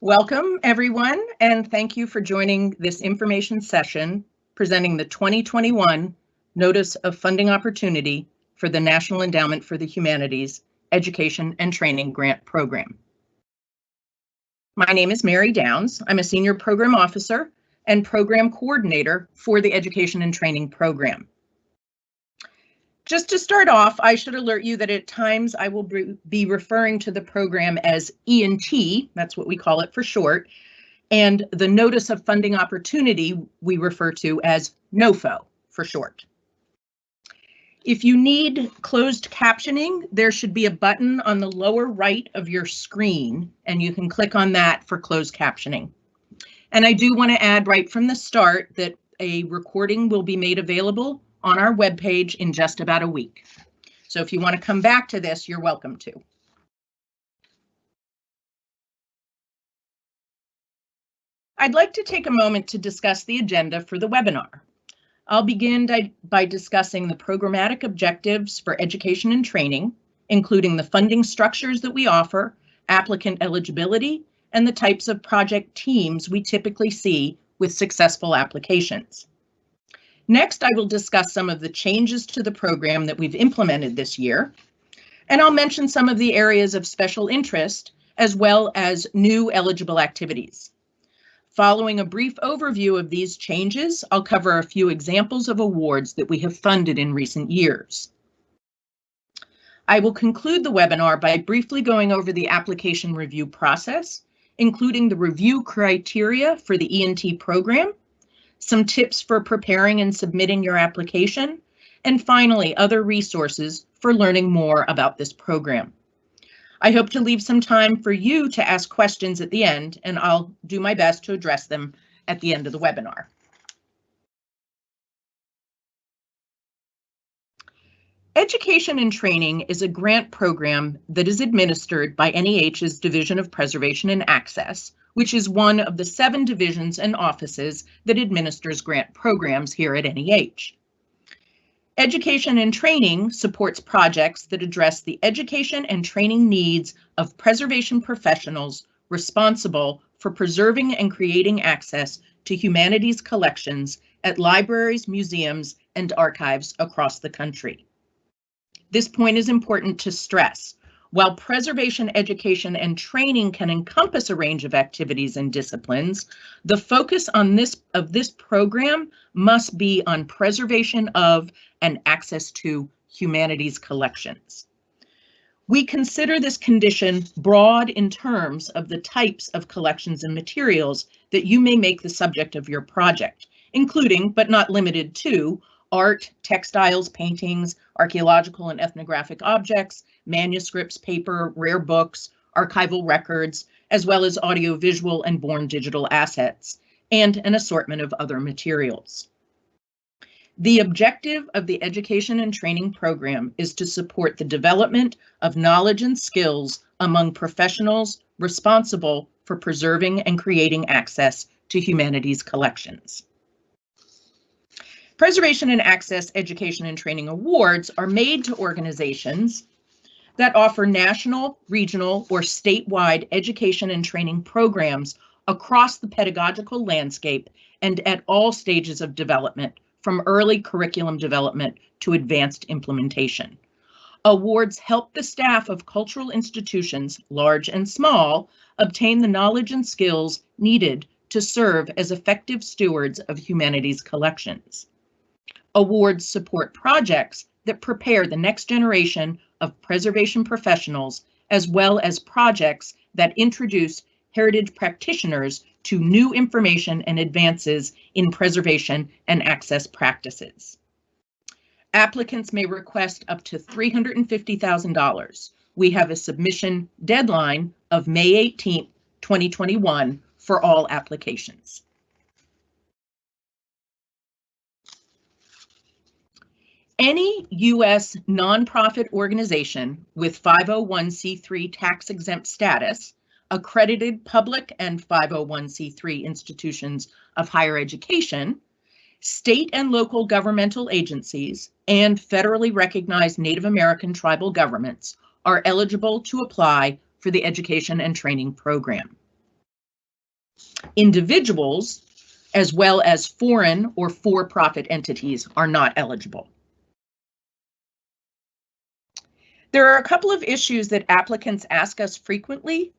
Welcome, everyone, and thank you for joining this information session presenting the 2021 Notice of Funding Opportunity for the National Endowment for the Humanities Education and Training Grant Program. My name is Mary Downs. I'm a Senior Program Officer and Program Coordinator for the Education and Training Program. Just to start off, I should alert you that at times I will be referring to the program as ENT, that's what we call it for short, and the Notice of Funding Opportunity we refer to as NOFO for short. If you need closed captioning, there should be a button on the lower right of your screen, and you can click on that for closed captioning. And I do want to add right from the start that a recording will be made available on our webpage in just about a week. So if you want to come back to this, you're welcome to. I'd like to take a moment to discuss the agenda for the webinar. I'll begin by discussing the programmatic objectives for education and training, including the funding structures that we offer, applicant eligibility, and the types of project teams we typically see with successful applications. Next, I will discuss some of the changes to the program that we've implemented this year, and I'll mention some of the areas of special interest as well as new eligible activities. Following a brief overview of these changes, I'll cover a few examples of awards that we have funded in recent years. I will conclude the webinar by briefly going over the application review process, including the review criteria for the ENT program, some tips for preparing and submitting your application, and finally, other resources for learning more about this program. I hope to leave some time for you to ask questions at the end, and I'll do my best to address them at the end of the webinar. Education and Training is a grant program that is administered by NEH's Division of Preservation and Access, which is one of the 7 divisions and offices that administers grant programs here at NEH. Education and Training supports projects that address the education and training needs of preservation professionals responsible for preserving and creating access to humanities collections at libraries, museums, and archives across the country. This point is important to stress. While preservation, education, and training can encompass a range of activities and disciplines, the focus on this program must be on preservation of and access to humanities collections. We consider this condition broad in terms of the types of collections and materials that you may make the subject of your project, including, but not limited to, art, textiles, paintings, archaeological and ethnographic objects, manuscripts, paper, rare books, archival records, as well as audiovisual and born digital assets, and an assortment of other materials. The objective of the Education and Training Program is to support the development of knowledge and skills among professionals responsible for preserving and creating access to humanities collections. Preservation and Access Education and Training Awards are made to organizations that offer national, regional, or statewide education and training programs across the pedagogical landscape and at all stages of development, from early curriculum development to advanced implementation. Awards help the staff of cultural institutions, large and small, obtain the knowledge and skills needed to serve as effective stewards of humanities collections. Awards support projects that prepare the next generation of preservation professionals, as well as projects that introduce heritage practitioners to new information and advances in preservation and access practices. Applicants may request up to $350,000. We have a submission deadline of May 18, 2021 for all applications. Any U.S. nonprofit organization with 501c3 tax-exempt status, accredited public and 501c3 institutions of higher education, state and local governmental agencies, and federally recognized Native American tribal governments are eligible to apply for the Education and Training Program. Individuals, as well as foreign or for-profit entities, are not eligible. There are a couple of issues that applicants ask us frequently.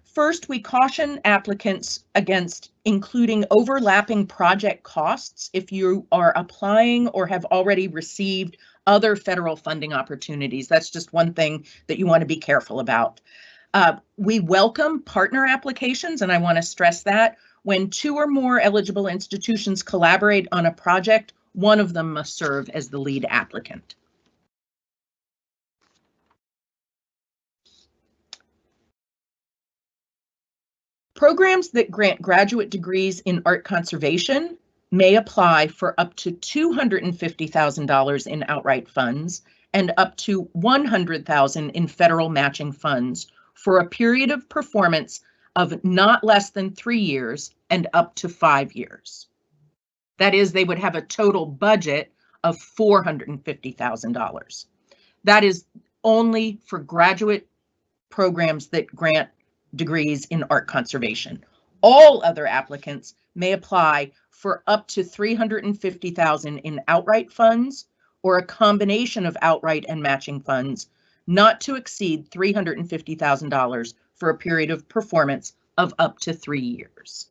First, we caution applicants against including overlapping project costs if you are applying or have already received other federal funding opportunities. That's just one thing that you want to be careful about. We welcome partner applications, and I want to stress that. When two or more eligible institutions collaborate on a project, one of them must serve as the lead applicant. Programs that grant graduate degrees in art conservation may apply for up to $250,000 in outright funds and up to $100,000 in federal matching funds for a period of performance of not less than 3 years and up to 5 years. That is, they would have a total budget of $450,000. That is only for graduate programs that grant degrees in art conservation. All other applicants may apply for up to $350,000 in outright funds or a combination of outright and matching funds, not to exceed $350,000 for a period of performance of up to 3 years.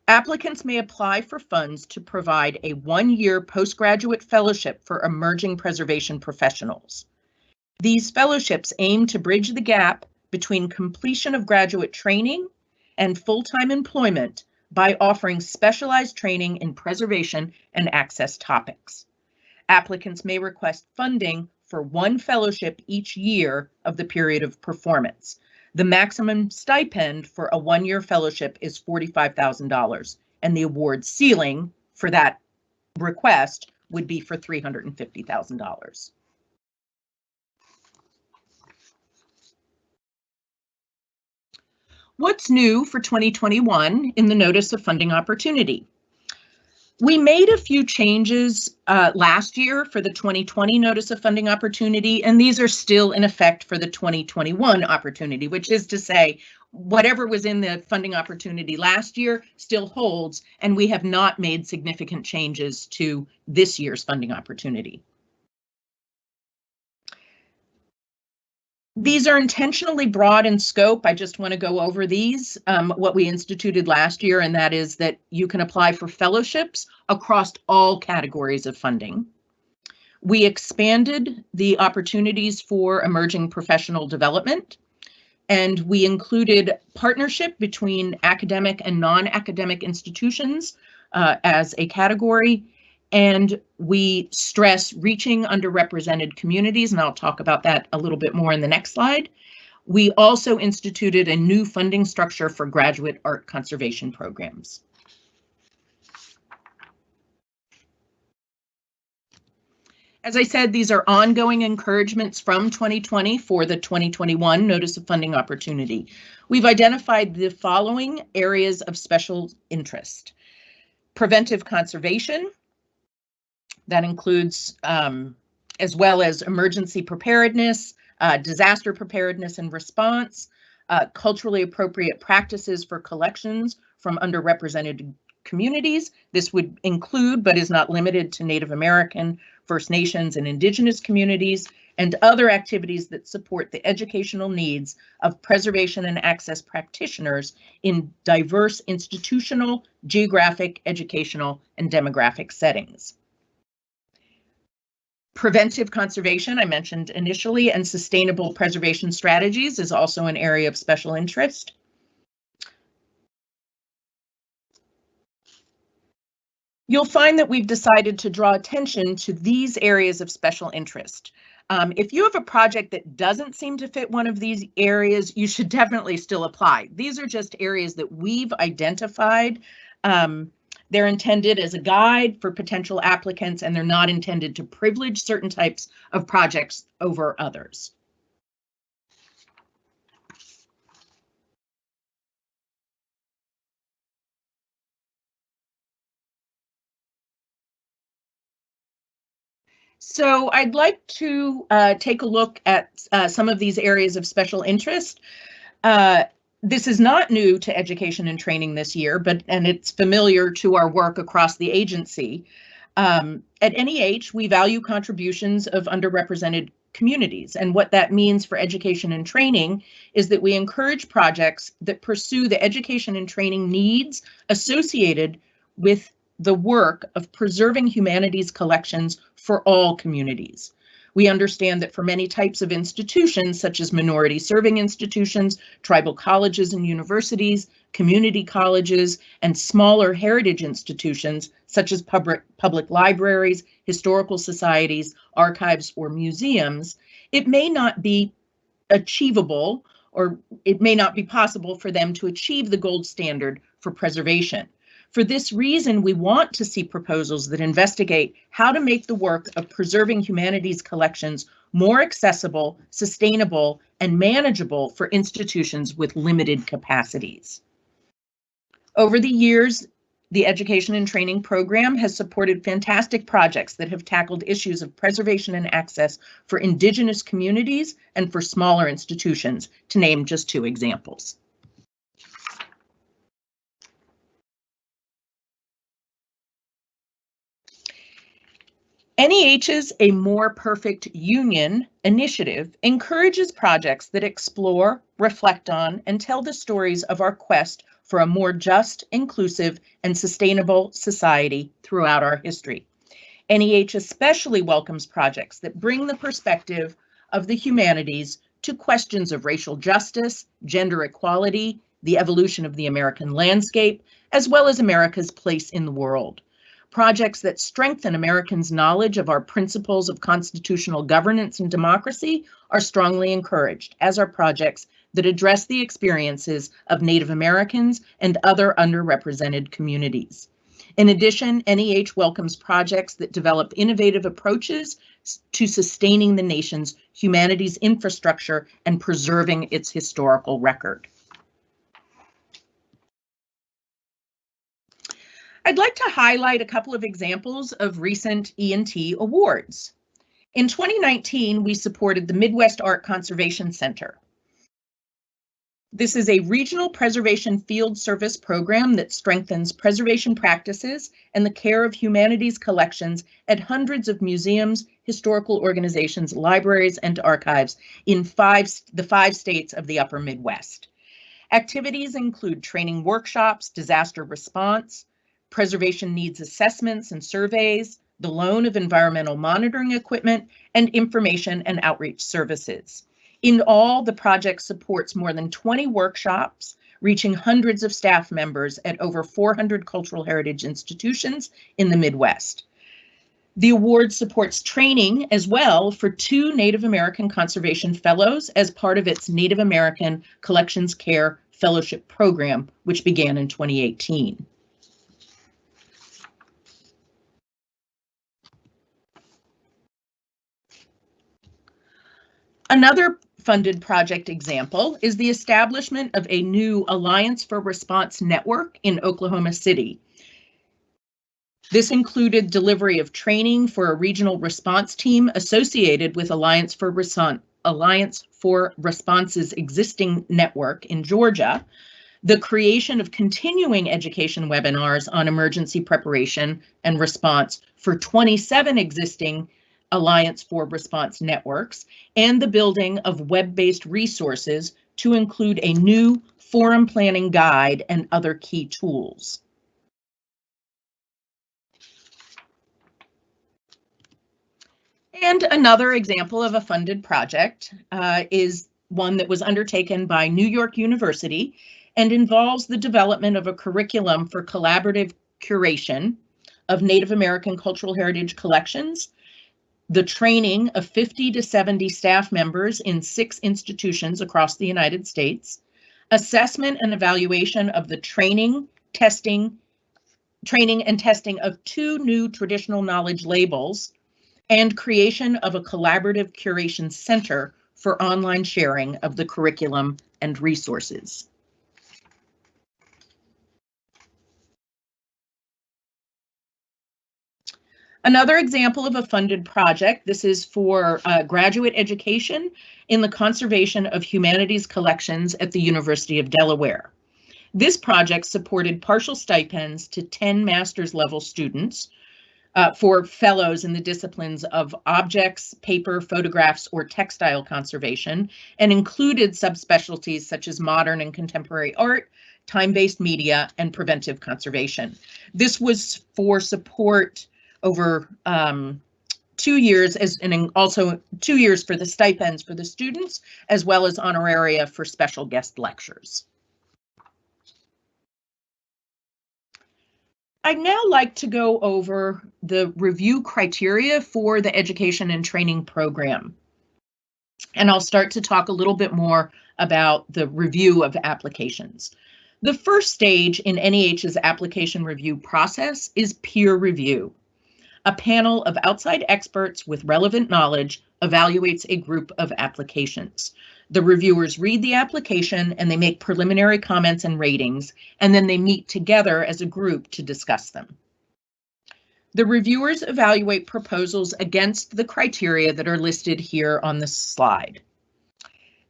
Applicants may apply for funds to provide a 1-year postgraduate fellowship for emerging preservation professionals. These fellowships aim to bridge the gap between completion of graduate training and full-time employment by offering specialized training in preservation and access topics. Applicants may request funding for 1 fellowship each year of the period of performance. The maximum stipend for a 1-year fellowship is $45,000, and the award ceiling for that request would be for $350,000. What's new for 2021 in the Notice of Funding Opportunity? We made a few changes last year for the 2020 Notice of Funding Opportunity, and these are still in effect for the 2021 opportunity, which is to say, whatever was in the funding opportunity last year still holds, and we have not made significant changes to this year's funding opportunity. These are intentionally broad in scope. I just want to go over these, what we instituted last year, and that is that you can apply for fellowships across all categories of funding. We expanded the opportunities for emerging professional development, and we included partnership between academic and non-academic institutions as a category. And we stress reaching underrepresented communities, and I'll talk about that a little bit more in the next slide. We also instituted a new funding structure for graduate art conservation programs. As I said, these are ongoing encouragements from 2020 for the 2021 Notice of Funding Opportunity. We've identified the following areas of special interest: preventive conservation. That includes, as well as emergency preparedness, disaster preparedness and response, culturally appropriate practices for collections from underrepresented communities. This would include, but is not limited to, Native American, First Nations, and Indigenous communities, and other activities that support the educational needs of preservation and access practitioners in diverse institutional, geographic, educational, and demographic settings. Preventive conservation, I mentioned initially, and sustainable preservation strategies is also an area of special interest. You'll find that we've decided to draw attention to these areas of special interest. If you have a project that doesn't seem to fit one of these areas, you should definitely still apply. These are just areas that we've identified. They're intended as a guide for potential applicants, and they're not intended to privilege certain types of projects over others. So I'd like to take a look at some of these areas of special interest. This is not new to education and training this year, and it's familiar to our work across the agency. At NEH, we value contributions of underrepresented communities, and what that means for education and training is that we encourage projects that pursue the education and training needs associated with the work of preserving humanities collections for all communities. We understand that for many types of institutions, such as minority serving institutions, tribal colleges and universities, community colleges, and smaller heritage institutions, such as public libraries, historical societies, archives, or museums, it may not be achievable, or it may not be possible for them to achieve the gold standard for preservation. For this reason, we want to see proposals that investigate how to make the work of preserving humanities collections more accessible, sustainable, and manageable for institutions with limited capacities. Over the years, the Education and Training Program has supported fantastic projects that have tackled issues of preservation and access for Indigenous communities and for smaller institutions, to name just two examples. NEH's A More Perfect Union initiative encourages projects that explore, reflect on, and tell the stories of our quest for a more just, inclusive, and sustainable society throughout our history. NEH especially welcomes projects that bring the perspective of the humanities to questions of racial justice, gender equality, the evolution of the American landscape, as well as America's place in the world. Projects that strengthen Americans' knowledge of our principles of constitutional governance and democracy are strongly encouraged, as are projects that address the experiences of Native Americans and other underrepresented communities. In addition, NEH welcomes projects that develop innovative approaches to sustaining the nation's humanities infrastructure and preserving its historical record. I'd like to highlight a couple of examples of recent E&T awards. In 2019, we supported the Midwest Art Conservation Center. This is a regional preservation field service program that strengthens preservation practices and the care of humanities collections at hundreds of museums, historical organizations, libraries, and archives in the five states of the upper Midwest. Activities include training workshops, disaster response, preservation needs assessments and surveys, the loan of environmental monitoring equipment, and information and outreach services. In all, the project supports more than 20 workshops, reaching hundreds of staff members at over 400 cultural heritage institutions in the Midwest. The award supports training as well for 2 Native American Conservation Fellows as part of its Native American Collections Care Fellowship Program, which began in 2018. Another funded project example is the establishment of a new Alliance for Response network in Oklahoma City. This included delivery of training for a regional response team associated with Alliance for Response's existing network in Georgia, the creation of continuing education webinars on emergency preparation and response for 27 existing Alliance for Response networks, and the building of web-based resources to include a new forum planning guide and other key tools. And another example of a funded project is one that was undertaken by New York University and involves the development of a curriculum for collaborative curation of Native American cultural heritage collections, the training of 50 to 70 staff members in 6 institutions across the United States, assessment and evaluation of the training and testing of 2 new traditional knowledge labels, and creation of a collaborative curation center for online sharing of the curriculum and resources. Another example of a funded project, this is for graduate education in the conservation of humanities collections at the University of Delaware. This project supported partial stipends to 10 master's level students for fellows in the disciplines of objects, paper, photographs, or textile conservation, and included subspecialties such as modern and contemporary art, time-based media, and preventive conservation. This was for support over 2 years, and also 2 years for the stipends for the students, as well as honoraria for special guest lectures. I'd now like to go over the review criteria for the education and training program. And I'll start to talk a little bit more about the review of applications. The first stage in NEH's application review process is peer review. A panel of outside experts with relevant knowledge evaluates a group of applications. The reviewers read the application and they make preliminary comments and ratings, and then they meet together as a group to discuss them. The reviewers evaluate proposals against the criteria that are listed here on this slide.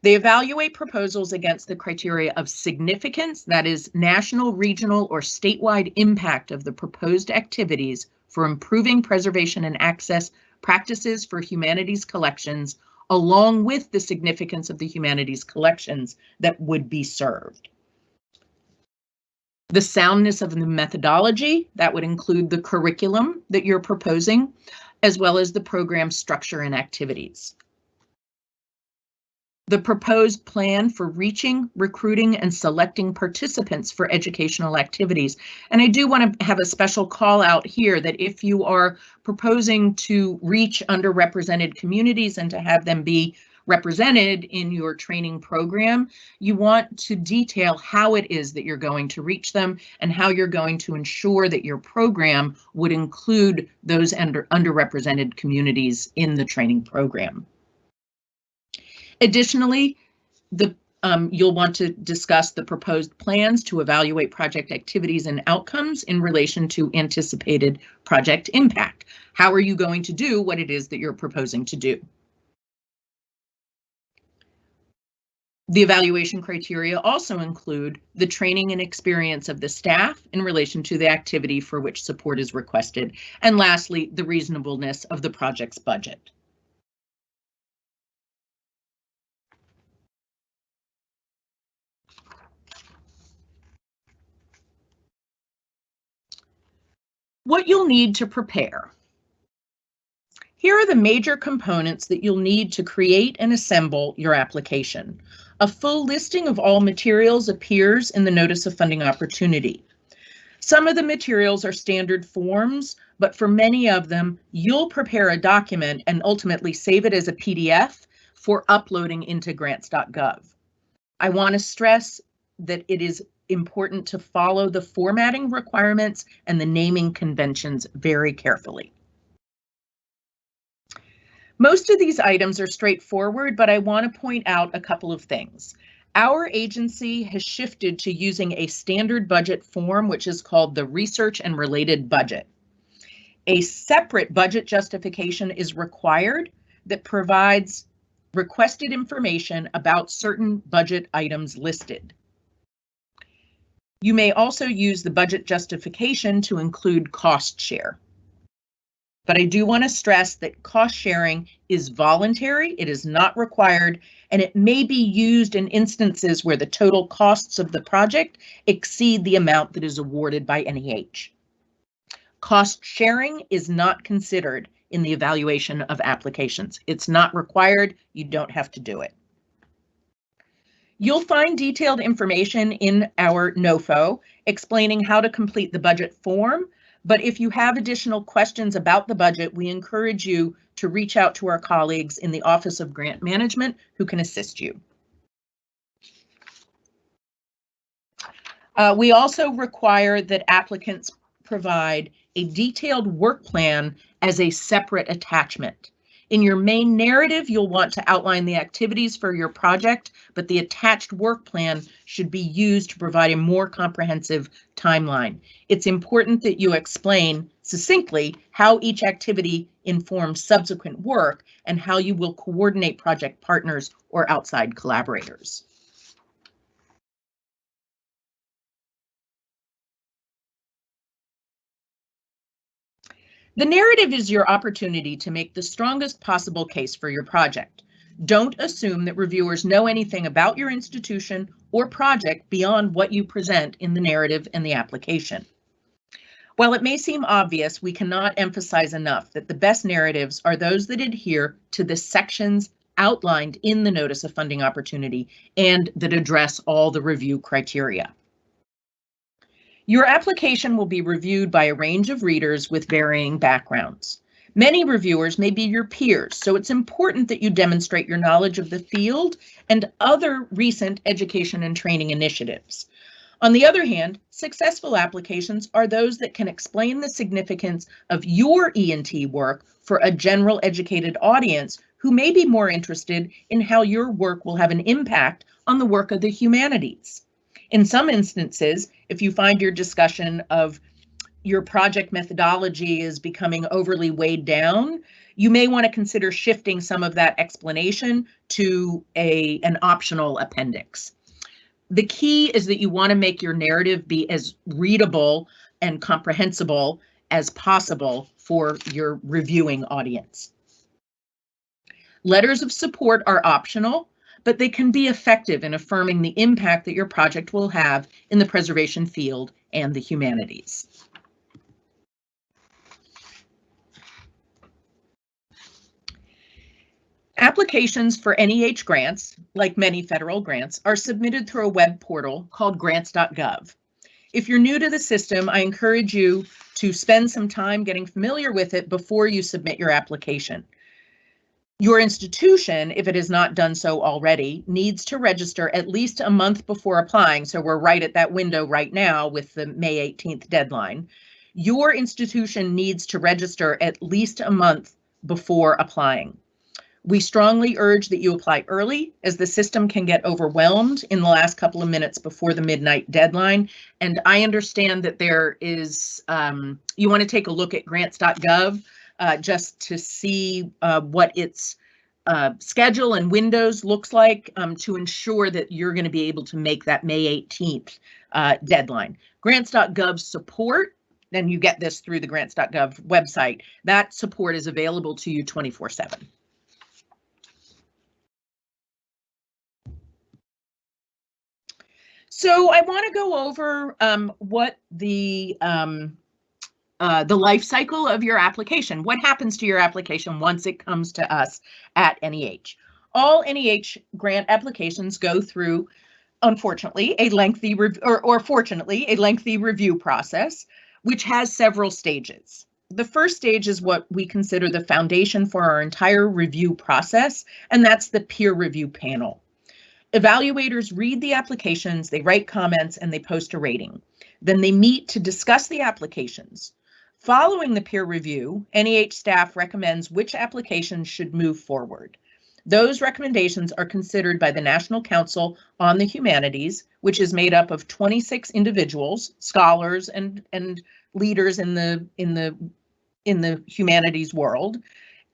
They evaluate proposals against the criteria of significance, that is, national, regional, or statewide impact of the proposed activities for improving preservation and access practices for humanities collections, along with the significance of the humanities collections that would be served. The soundness of the methodology, that would include the curriculum that you're proposing, as well as the program structure and activities. The proposed plan for reaching, recruiting, and selecting participants for educational activities. And I do want to have a special call out here that if you are proposing to reach underrepresented communities and to have them be represented in your training program, you want to detail how it is that you're going to reach them and how you're going to ensure that your program would include those underrepresented communities in the training program. Additionally, you'll want to discuss the proposed plans to evaluate project activities and outcomes in relation to anticipated project impact. How are you going to do what it is that you're proposing to do? The evaluation criteria also include the training and experience of the staff in relation to the activity for which support is requested, and lastly, the reasonableness of the project's budget. What you'll need to prepare. Here are the major components that you'll need to create and assemble your application. A full listing of all materials appears in the Notice of Funding Opportunity. Some of the materials are standard forms, but for many of them, you'll prepare a document and ultimately save it as a PDF for uploading into grants.gov. I want to stress that it is important to follow the formatting requirements and the naming conventions very carefully. Most of these items are straightforward, but I want to point out a couple of things. Our agency has shifted to using a standard budget form, which is called the Research and Related Budget. A separate budget justification is required that provides requested information about certain budget items listed. You may also use the budget justification to include cost share. But I do want to stress that cost sharing is voluntary, it is not required, and it may be used in instances where the total costs of the project exceed the amount that is awarded by NEH. Cost sharing is not considered in the evaluation of applications. It's not required, you don't have to do it. You'll find detailed information in our NOFO explaining how to complete the budget form, but if you have additional questions about the budget, we encourage you to reach out to our colleagues in the Office of Grant Management who can assist you. We also require that applicants provide a detailed work plan as a separate attachment. In your main narrative, you'll want to outline the activities for your project, but the attached work plan should be used to provide a more comprehensive timeline. It's important that you explain succinctly how each activity informs subsequent work and how you will coordinate project partners or outside collaborators. The narrative is your opportunity to make the strongest possible case for your project. Don't assume that reviewers know anything about your institution or project beyond what you present in the narrative and the application. While it may seem obvious, we cannot emphasize enough that the best narratives are those that adhere to the sections outlined in the Notice of Funding Opportunity and that address all the review criteria. Your application will be reviewed by a range of readers with varying backgrounds. Many reviewers may be your peers, so it's important that you demonstrate your knowledge of the field and other recent education and training initiatives. On the other hand, successful applications are those that can explain the significance of your E&T work for a general educated audience who may be more interested in how your work will have an impact on the work of the humanities. In some instances, if you find your discussion of your project methodology is becoming overly weighed down, you may want to consider shifting some of that explanation to an optional appendix. The key is that you want to make your narrative be as readable and comprehensible as possible for your reviewing audience. Letters of support are optional, but they can be effective in affirming the impact that your project will have in the preservation field and the humanities. Applications for NEH grants, like many federal grants, are submitted through a web portal called grants.gov. If you're new to the system, I encourage you to spend some time getting familiar with it before you submit your application. Your institution, if it has not done so already, needs to register at least a month before applying. So we're right at that window right now with the May 18th deadline. Your institution needs to register at least a month before applying. We strongly urge that you apply early, as the system can get overwhelmed in the last couple of minutes before the midnight deadline. And I understand that there is, you want to take a look at grants.gov just to see what its schedule and windows looks like to ensure that you're going to be able to make that May 18th deadline. Grants.gov support, and you get this through the grants.gov website, that support is available to you 24/7. So I want to go over what the life cycle of your application. What happens to your application once it comes to us at NEH? All NEH grant applications go through, unfortunately, a lengthy or fortunately, a lengthy review process, which has several stages. The first stage is what we consider the foundation for our entire review process, and that's the peer review panel. Evaluators read the applications, they write comments, and they post a rating. Then they meet to discuss the applications. Following the peer review, NEH staff recommends which applications should move forward. Those recommendations are considered by the National Council on the Humanities, which is made up of 26 individuals, scholars, and leaders in the humanities world.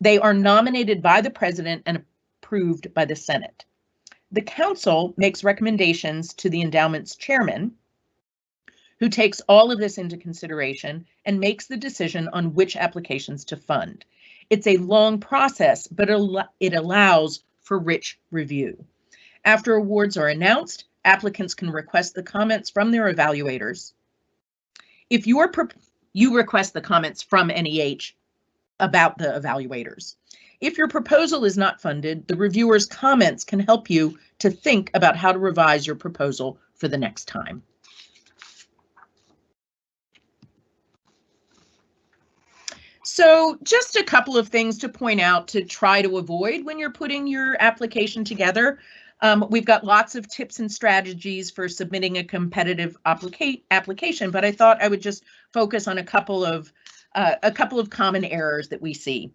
They are nominated by the president and approved by the Senate. The council makes recommendations to the endowment's chairman, who takes all of this into consideration and makes the decision on which applications to fund. It's a long process, but it allows for rich review. After awards are announced, applicants can request the comments from their evaluators. If you request the comments from NEH about the evaluators. If your proposal is not funded, the reviewer's comments can help you to think about how to revise your proposal for the next time. So just a couple of things to point out to try to avoid when you're putting your application together. We've got lots of tips and strategies for submitting a competitive application, but I thought I would just focus on a couple of common errors that we see.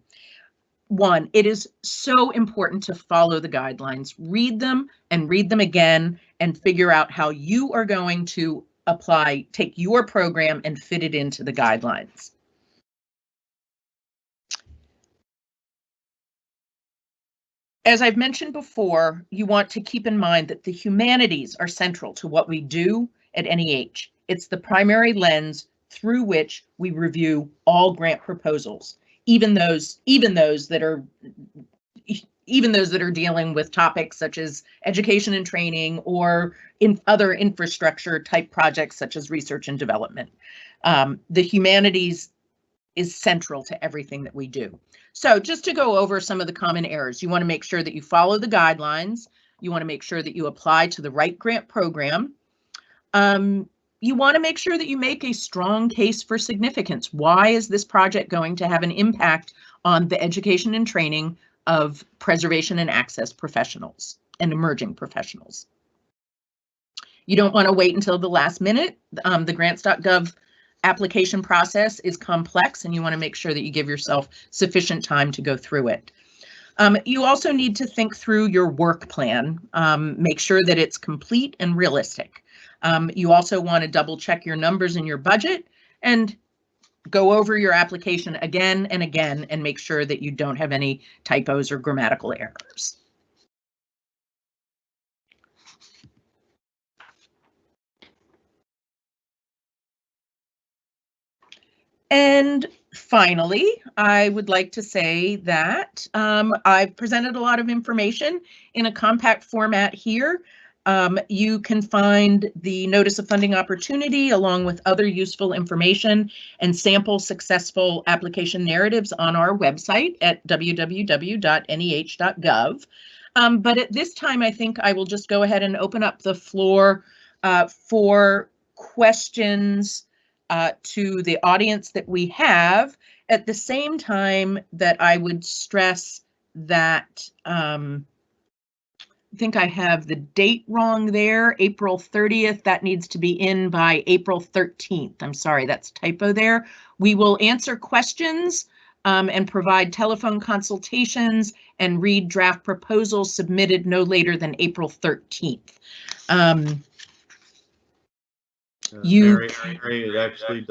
one, it is so important to follow the guidelines, read them and read them again, and figure out how you are going to take your program and fit it into the guidelines. As I've mentioned before, you want to keep in mind that the humanities are central to what we do at NEH. It's the primary lens through which we review all grant proposals, even those that are dealing with topics such as education and training, or in other infrastructure type projects such as research and development. The humanities is central to everything that we do. So just to go over some of the common errors, you want to make sure that you follow the guidelines. You want to make sure that you apply to the right grant program. You want to make sure that you make a strong case for significance. Why is this project going to have an impact on the education and training of preservation and access professionals and emerging professionals? You don't want to wait until the last minute. The grants.gov application process is complex, and you want to make sure that you give yourself sufficient time to go through it. You also need to think through your work plan. Make sure that it's complete and realistic. You also want to double check your numbers in your budget and go over your application again and again and make sure that you don't have any typos or grammatical errors. And finally, I would like to say that I've presented a lot of information in a compact format here. You can find the Notice of Funding Opportunity along with other useful information and sample successful application narratives on our website at www.neh.gov. But at this time, I think I will just go ahead and open up the floor for questions to the audience that we have, at the same time that I would stress that I think I have the date wrong there, April 30th. That needs to be in by April 13th. I'm sorry, that's typo there. We will answer questions and provide telephone consultations and read draft proposals submitted no later than April 13th. Mary, it actually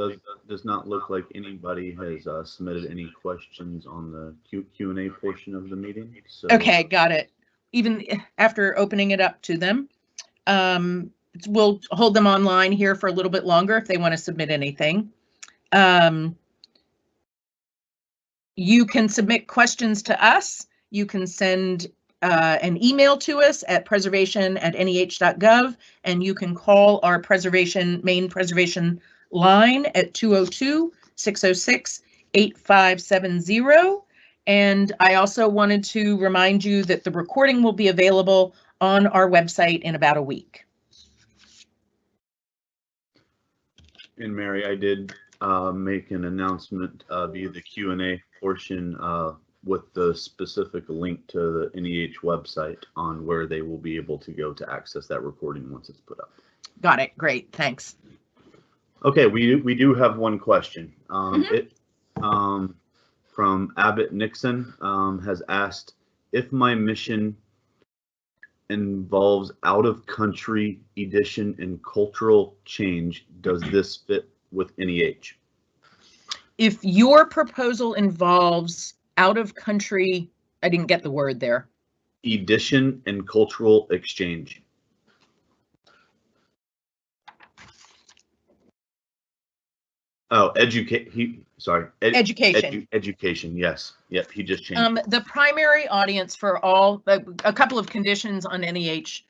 does not look like anybody has submitted any questions on the Q&A portion of the meeting. So. Okay, got it. Even after opening it up to them, we'll hold them online here for a little bit longer if they want to submit anything. You can submit questions to us. You can send an email to us at preservation@neh.gov, and you can call our main preservation line at 202-606-8570. And I also wanted to remind you that the recording will be available on our website in about a week. And Mary, I did make an announcement via the Q&A portion with the specific link to the NEH website on where they will be able to go to access that recording once it's put up. Got it. Great. Thanks. Okay, we do have one question. From Abbott Nixon has asked, if my mission involves out-of-country edition and cultural change, does this fit with NEH? If your proposal involves out-of-country, I didn't get the word there. Edition and cultural exchange. Oh, education. Education. Yes. Yep. He just changed. The primary audience for all a couple of conditions on NEH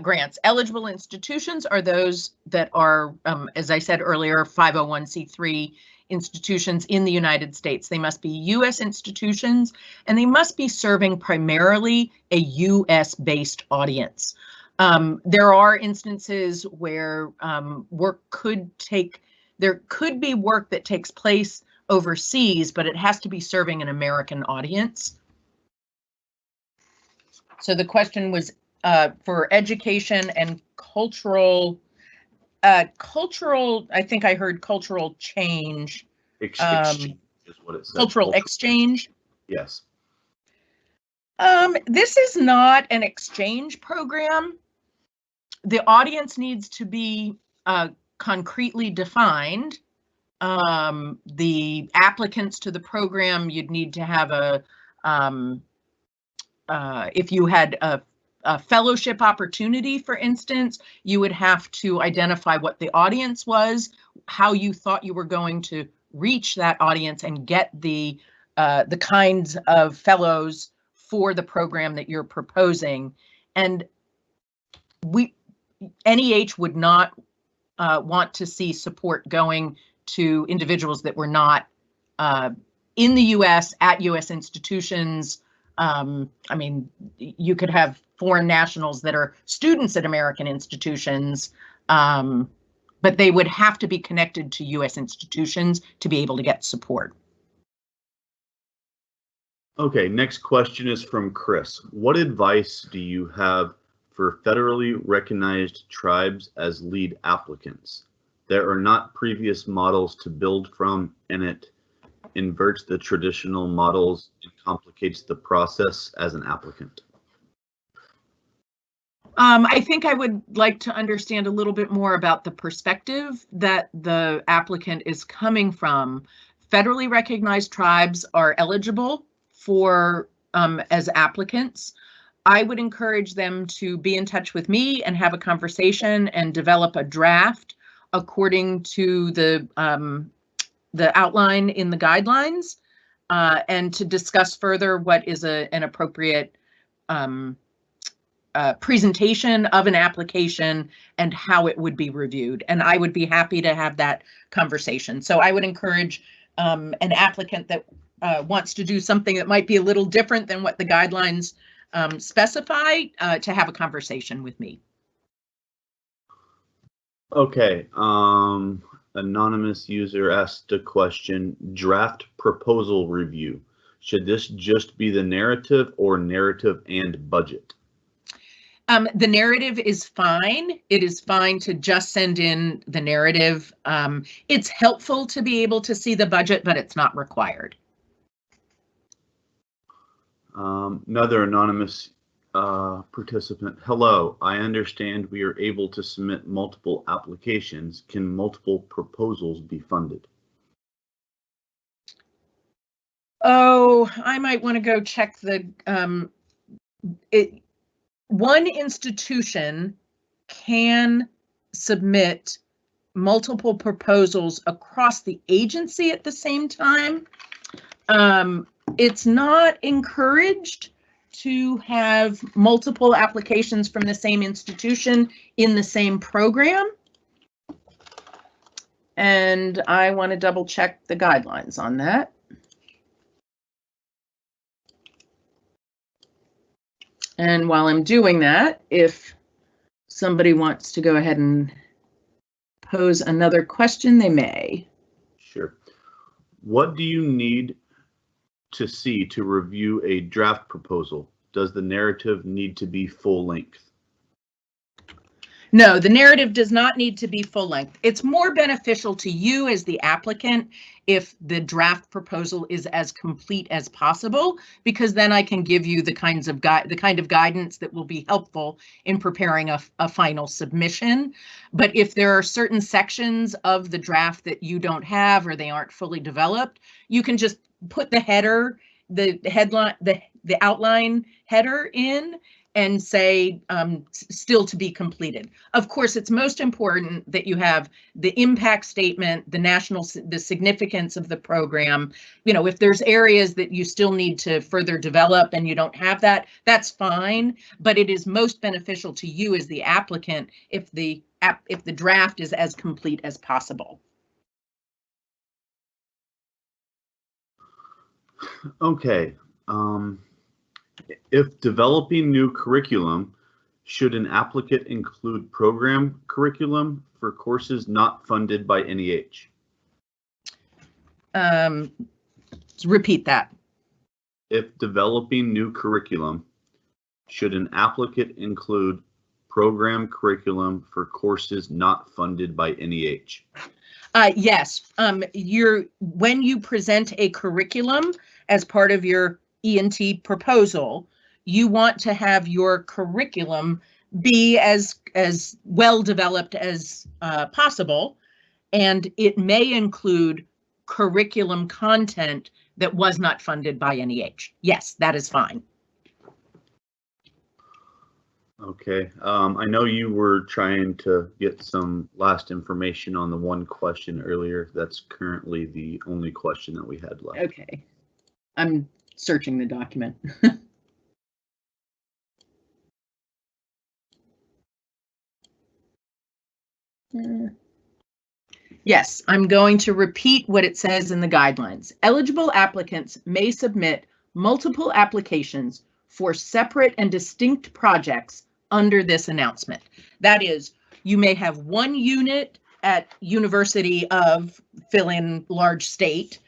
grants. Eligible institutions are those that are, as I said earlier, 501c3 institutions in the United States. They must be U.S. institutions, and they must be serving primarily a U.S.-based audience. There are instances where there could be work that takes place overseas, but it has to be serving an American audience. So the question was for education and cultural, I think I heard cultural change. Exchange is what it says. Cultural exchange. Yes. This is not an exchange program. The audience needs to be concretely defined. The applicants to the program, you'd need to have if you had a fellowship opportunity, for instance, you would have to identify what the audience was, how you thought you were going to reach that audience and get the kinds of fellows for the program that you're proposing. And NEH would not want to see support going to individuals that were not in the US at US institutions. I mean, you could have foreign nationals that are students at American institutions, but they would have to be connected to US institutions to be able to get support. Okay, next question is from Chris. What advice do you have for federally recognized tribes as lead applicants? There are not previous models to build from, and it inverts the traditional models and complicates the process as an applicant. I think I would like to understand a little bit more about the perspective that the applicant is coming from. Federally recognized tribes are eligible for as applicants. I would encourage them to be in touch with me and have a conversation and develop a draft according to the outline in the guidelines, and to discuss further what is an appropriate presentation of an application and how it would be reviewed. And I would be happy to have that conversation. So I would encourage an applicant that wants to do something that might be a little different than what the guidelines specify to have a conversation with me. Okay, anonymous user asked a question, draft proposal review. Should this just be the narrative or narrative and budget? The narrative is fine. It is fine to just send in the narrative. It's helpful to be able to see the budget, but it's not required. Another anonymous participant. Hello, I understand we are able to submit multiple applications. Can multiple proposals be funded? Oh, I might want to go check the, one institution can submit multiple proposals across the agency at the same time. It's not encouraged to have multiple applications from the same institution in the same program. And I want to double check the guidelines on that. And while I'm doing that, if somebody wants to go ahead and pose another question, they may. Sure. What do you need to see to review a draft proposal? Does the narrative need to be full length? No, the narrative does not need to be full length. It's more beneficial to you as the applicant if the draft proposal is as complete as possible, because then I can give you the kind of guidance that will be helpful in preparing a final submission. But if there are certain sections of the draft that you don't have or they aren't fully developed, you can just put the header, the headline, the outline header in and say still to be completed. Of course, it's most important that you have the impact statement, the significance of the program. You know, if there's areas that you still need to further develop and you don't have that, that's fine. But it is most beneficial to you as the applicant if the draft is as complete as possible. Okay. If developing new curriculum, should an applicant include program curriculum for courses not funded by NEH? Repeat that. If developing new curriculum, should an applicant include program curriculum for courses not funded by NEH? Yes. When you present a curriculum as part of your E&T proposal, you want to have your curriculum be as well developed as possible, and it may include curriculum content that was not funded by NEH. Yes, that is fine. Okay, I know you were trying to get some last information on the one question earlier. That's currently the only question that we had left. Okay, I'm searching the document. Yes, I'm going to repeat what it says in the guidelines. Eligible applicants may submit multiple applications for separate and distinct projects under this announcement. That is, you may have one unit at University of fill in large state.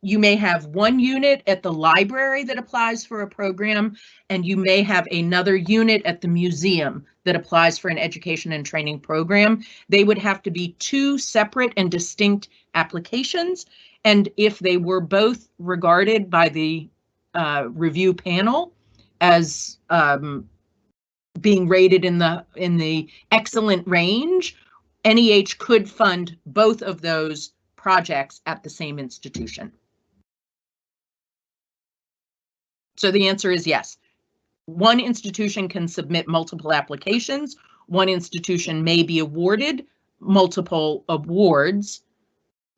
You may have one unit at the library that applies for a program, and you may have another unit at the museum that applies for an education and training program. They would have to be two separate and distinct applications. And if they were both regarded by the review panel as being rated in the excellent range, NEH could fund both of those projects at the same institution. So the answer is yes. One institution can submit multiple applications. One institution may be awarded multiple awards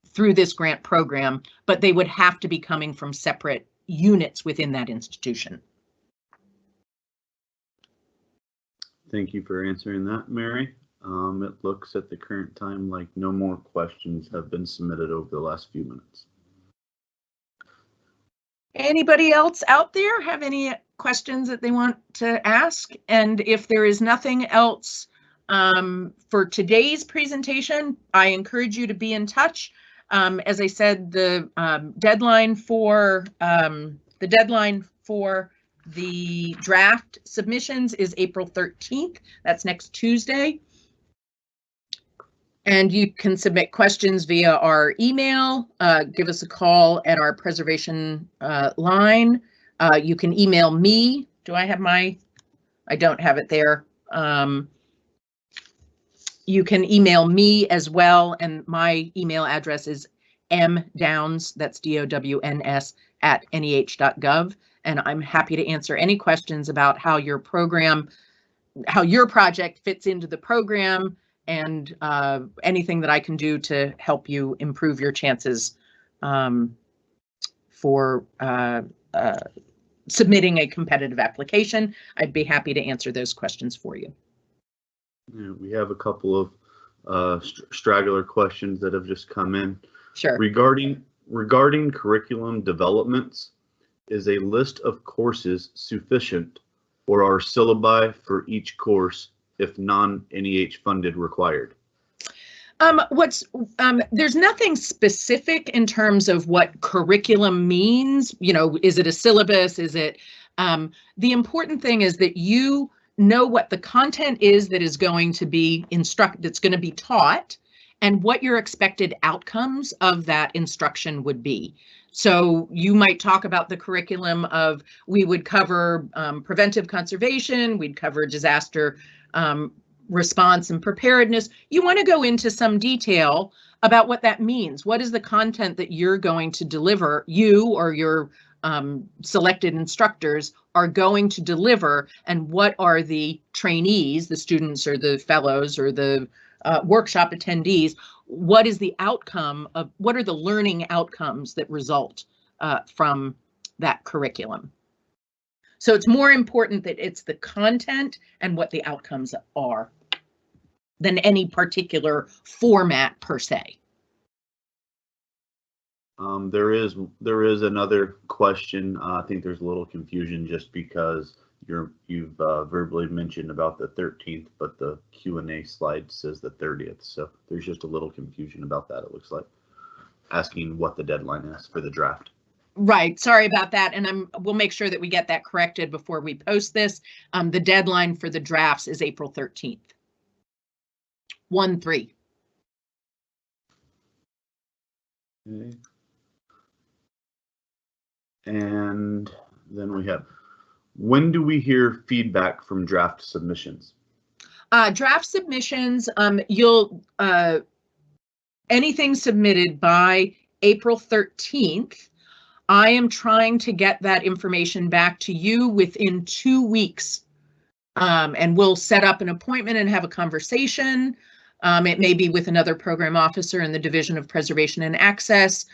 through this grant program, but they would have to be coming from separate units within that institution. Thank you for answering that, Mary. It looks at the current time like no more questions have been submitted over the last few minutes. Anybody else out there have any questions that they want to ask? And if there is nothing else for today's presentation, I encourage you to be in touch. As I said, the deadline for the draft submissions is April 13th. That's next Tuesday. And you can submit questions via our email, give us a call at our preservation line. You can email me. Do I have I don't have it there. You can email me as well, and my email address is mdowns, that's DOWNS, @NEH.gov. And I'm happy to answer any questions about how your project fits into the program, and anything that I can do to help you improve your chances for submitting a competitive application. I'd be happy to answer those questions for you. Yeah, we have a couple of straggler questions that have just come in. Sure. Regarding curriculum developments, is a list of courses sufficient, or are syllabi for each course if non-NEH funded required? There's nothing specific in terms of what curriculum means. You know, is it a syllabus? Is it, the important thing is that you know what the content is that is going to be that's going to be taught, and what your expected outcomes of that instruction would be. So you might talk about the curriculum of, we would cover preventive conservation, we'd cover disaster response and preparedness. You want to go into some detail about what that means. What is the content that you're going to deliver, you or your selected instructors are going to deliver, and what are the trainees, the students or the fellows or the workshop attendees, what is the outcome of, what are the learning outcomes that result from that curriculum? So it's more important that it's the content and what the outcomes are than any particular format per se. There is another question. I think there's a little confusion just because you've verbally mentioned about the 13th, but the Q&A slide says the 30th. So there's just a little confusion about that, it looks like. Asking what the deadline is for the draft. Right, sorry about that, and we'll make sure that we get that corrected before we post this. The deadline for the drafts is April 13th. 1-3. Okay. And then we have, When do we hear feedback from draft submissions? Draft submissions, you'll anything submitted by April 13th. I am trying to get that information back to you within 2 weeks. And we'll set up an appointment and have a conversation. It may be with another program officer in the Division of Preservation and Access.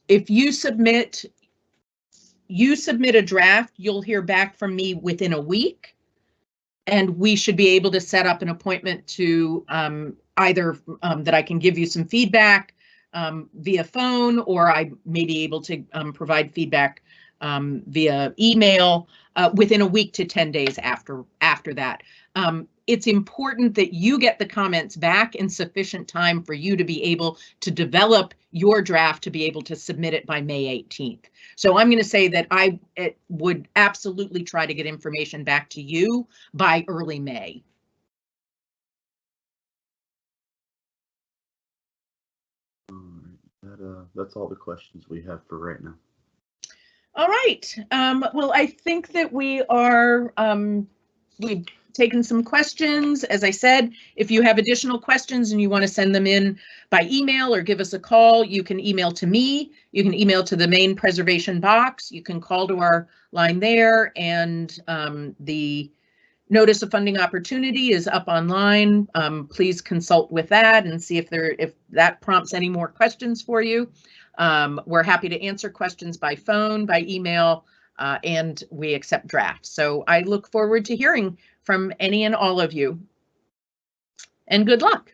If you submit a draft, you'll hear back from me within a week, and we should be able to set up an appointment to either that I can give you some feedback via phone, or I may be able to provide feedback via email within a week to 10 days after that. It's important that you get the comments back in sufficient time for you to be able to develop your draft to be able to submit it by May 18th. So I'm going to say that I would absolutely try to get information back to you by early May. That's all the questions we have for right now. All right. Well, I think that we are, we've taken some questions. As I said, if you have additional questions and you want to send them in by email or give us a call, you can email to me. You can email to the main preservation box. You can call to our line there, and the notice of funding opportunity is up online. Please consult with that and see if that prompts any more questions for you. We're happy to answer questions by phone, by email, and we accept drafts. So I look forward to hearing from any and all of you. And good luck.